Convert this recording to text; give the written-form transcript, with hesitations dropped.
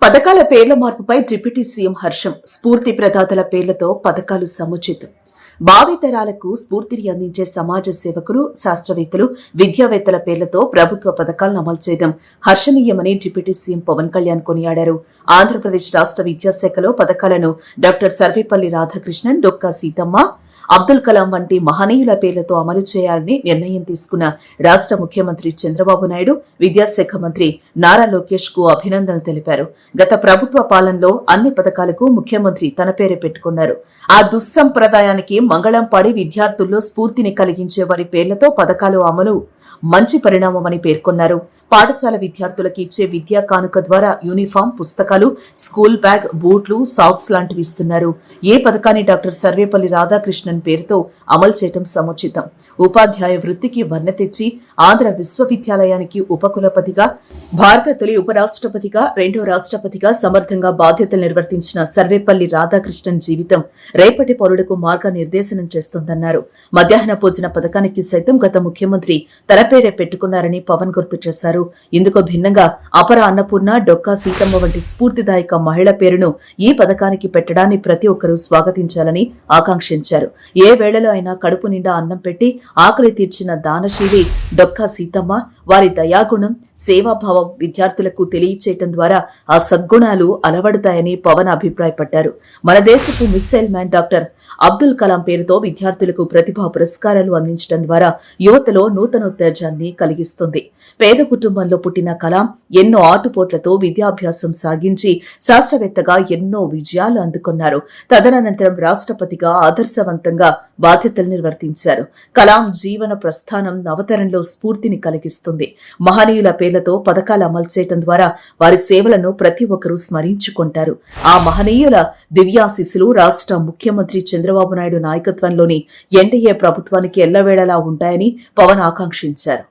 పథకాల పేర్ల మార్పుపై డిప్యూటీ సీఎం హర్షం. స్ఫూర్తి ప్రదాతల పేర్లతో పథకాలు సముచితం. భావితరాలకు స్ఫూర్తిని అందించే సమాజ సేవకులు, శాస్త్రవేత్తలు, విద్యావేత్తల పేర్లతో ప్రభుత్వ పథకాలను అమలు చేయడం హర్షణీయమని డిప్యూటీ సీఎం పవన్ కళ్యాణ్ కొనియాడారు. ఆంధ్రప్రదేశ్ రాష్ట్ర విద్యాశాఖలో పథకాలను డాక్టర్ సర్వేపల్లి రాధాకృష్ణన్, డొక్కా సీతమ్మ, అబ్దుల్ కలాం వంటి మహనీయుల పేర్లతో అమలు చేయాలని నిర్ణయం తీసుకున్న రాష్ట్ర ముఖ్యమంత్రి చంద్రబాబు నాయుడు విద్యాశాఖ మంత్రి నారా లోకేష్ కు అభినందనలు తెలిపారు. గత ప్రభుత్వ పాలనలో అన్ని పథకాలకు ముఖ్యమంత్రి తన పేరే పెట్టుకున్నారు. ఆ దుస్సంప్రదాయానికి మంగళం పడి విద్యార్థుల్లో స్ఫూర్తిని కలిగించే వారి పేర్లతో పథకాలు అమలు మంచి పరిణామమని పేర్కొన్నారు. పాఠశాల విద్యార్థులకు ఇచ్చే విద్యా కానుక ద్వారా యూనిఫామ్, పుస్తకాలు, స్కూల్ బ్యాగ్, బూట్లు, సాక్స్ లాంటివి ఇస్తున్నారు. ఏ పథకాన్ని డాక్టర్ సర్వేపల్లి రాధాకృష్ణన్ పేరుతో అమలు చేయడం సముచితం. ఉపాధ్యాయ వృత్తికి వన్నె తెచ్చి ఆంధ్ర విశ్వవిద్యాలయానికి ఉపకులపతిగా, భారత తొలి ఉపరాష్ట్రపతిగా, రెండో రాష్ట్రపతిగా సమర్థంగా బాధ్యతలు నిర్వర్తించిన సర్వేపల్లి రాధాకృష్ణన్ జీవితం రేపటి పౌరులకు మార్గనిర్దేశనం చేస్తోందన్నారు. మధ్యాహ్న భోజన పథకానికి సైతం గత ముఖ్యమంత్రి తన పేరే పెట్టుకున్నారని పవన్ గుర్తు చేశారు. ఇందుకు భిన్నంగా అపర అన్నపూర్ణ, డొక్కా సీతమ్మ వంటి స్ఫూర్తిదాయక మహిళ పేరును ఈ పథకానికి పెట్టడాన్ని ప్రతి ఒక్కరూ స్వాగతించాలని ఆకాంక్షించారు. ఏ వేళలో అయినా కడుపు నిండా అన్నం పెట్టి ఆకలి తీర్చిన దానశీలి డొక్కా సీతమ్మ, వారి దయాగుణం, సేవాభావం విద్యార్థులకు తెలియచేయటం ద్వారా ఆ సద్గుణాలు అలవడతాయని పవన్ అభిప్రాయపడ్డారు. మన దేశపు missile man doctor Abdul Kalam పేరుతో విద్యార్థులకు ప్రతిభా పురస్కారాలు అందించడం ద్వారా యువతలో నూతనోత్తేజాన్ని కలిగిస్తుంది. పేద కుటుంబంలో పుట్టిన కలాం ఎన్నో ఆటుపోట్లతో విద్యాభ్యాసం సాగించి శాస్త్రవేత్తగా ఎన్నో విజయాలు అందుకున్నారు. తదనంతరం రాష్ట్రపతిగా ఆదర్శవంతంగా బాధ్యతలు నిర్వర్తించారు. కలాం జీవన ప్రస్థానం నవతరంలో స్ఫూర్తిని కలిగిస్తుంది. మహనీయుల పేర్లతో పథకాలు అమలు చేయడం ద్వారా వారి సేవలను ప్రతి ఒక్కరూ స్మరించుకుంటారు. ఆ మహనీయుల దివ్యాశీస్సులు రాష్ట్ర ముఖ్యమంత్రి చంద్రబాబు నాయుడు నాయకత్వంలోని ఎన్డీఏ ప్రభుత్వానికి ఎల్లవేళలా ఉంటాయని పవన్ ఆకాంక్షించారు.